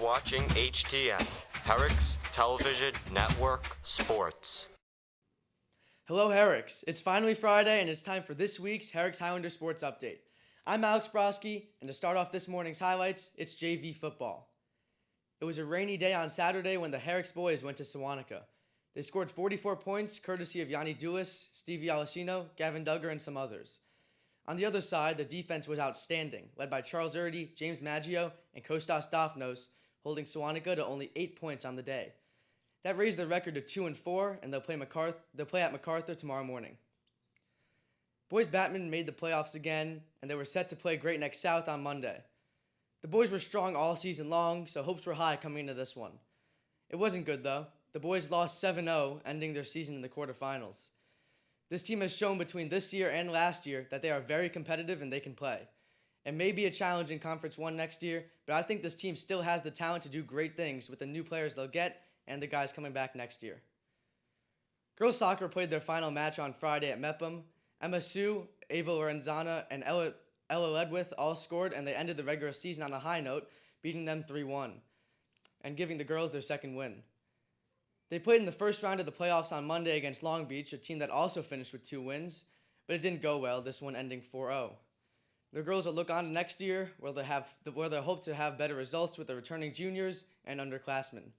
watching HTN, Herricks Television Network Sports. Hello, Herricks. It's finally Friday, and it's time for this week's Herricks Highlander Sports Update. I'm Alex Broski, and to start off this morning's highlights, it's JV football. It was a rainy day on Saturday when the Herricks boys went to Sewanaka. They scored 44 points, courtesy of Yanni Dulis, Stevie Alessino, Gavin Duggar, and some others. On the other side, the defense was outstanding, led by Charles Erdy, James Maggio, and Kostas Dafnos, holding Sewanaka to only 8 points on the day. That raised their record to 2-4, and they'll play at MacArthur tomorrow morning. Boys badminton made the playoffs again, and they were set to play Great Neck South on Monday. The boys were strong all season long, so hopes were high coming into this one. It wasn't good, though. The boys lost 7-0, ending their season in the quarterfinals. This team has shown between this year and last year that they are very competitive and they can play. It may be a challenge in Conference 1 next year, but I think this team still has the talent to do great things with the new players they'll get and the guys coming back next year. Girls soccer played their final match on Friday at Mepham. Emma Sue, Ava Lorenzana, and Ella Ledwith all scored, and they ended the regular season on a high note, beating them 3-1, and giving the girls their second win. They played in the first round of the playoffs on Monday against Long Beach, a team that also finished with 2 wins, but it didn't go well, this one ending 4-0. The girls will look on to next year, where they hope to have better results with the returning juniors and underclassmen.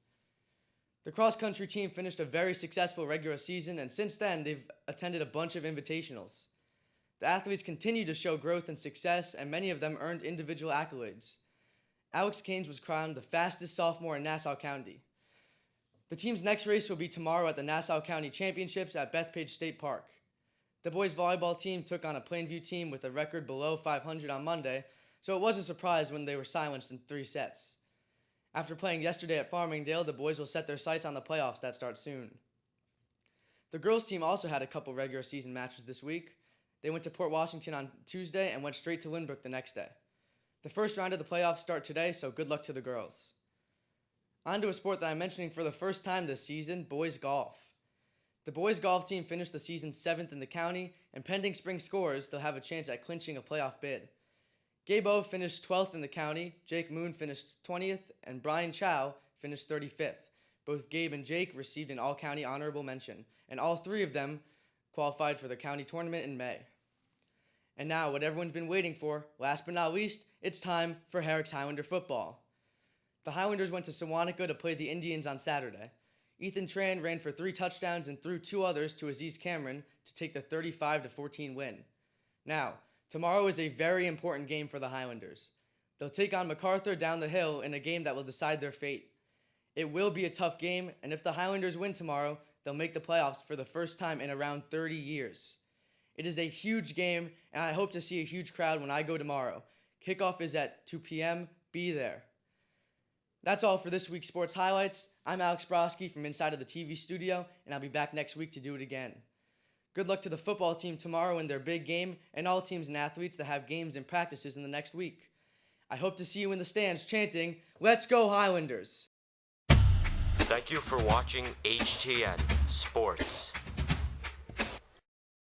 The cross-country team finished a very successful regular season, and since then, they've attended a bunch of invitationals. The athletes continue to show growth and success, and many of them earned individual accolades. Alex Keynes was crowned the fastest sophomore in Nassau County. The team's next race will be tomorrow at the Nassau County Championships at Bethpage State Park. The boys volleyball team took on a Plainview team with a record below 500 on Monday, so it was a surprise when they were silenced in 3 sets. After playing yesterday at Farmingdale, the boys will set their sights on the playoffs that start soon. The girls team also had a couple regular season matches this week. They went to Port Washington on Tuesday and went straight to Lynbrook the next day. The first round of the playoffs start today, so good luck to the girls. On to a sport that I'm mentioning for the first time this season, boys golf. The boys golf team finished the season 7th in the county, and pending spring scores, they'll have a chance at clinching a playoff bid. Gabe O finished 12th in the county, Jake Moon finished 20th, and Brian Chow finished 35th. Both Gabe and Jake received an all-county honorable mention, and all 3 of them qualified for the county tournament in May. And now, what everyone's been waiting for, last but not least, it's time for Herricks Highlander football. The Highlanders went to Sewanaka to play the Indians on Saturday. Ethan Tran ran for 3 touchdowns and threw 2 others to Aziz Cameron to take the 35-14 win. Now, tomorrow is a very important game for the Highlanders. They'll take on MacArthur down the hill in a game that will decide their fate. It will be a tough game, and if the Highlanders win tomorrow, they'll make the playoffs for the first time in around 30 years. It is a huge game, and I hope to see a huge crowd when I go tomorrow. Kickoff is at 2 p.m. Be there. That's all for this week's sports highlights. I'm Alex Broski from inside of the TV studio, and I'll be back next week to do it again. Good luck to the football team tomorrow in their big game, and all teams and athletes that have games and practices in the next week. I hope to see you in the stands chanting, "Let's go Highlanders!" Thank you for watching HTN Sports.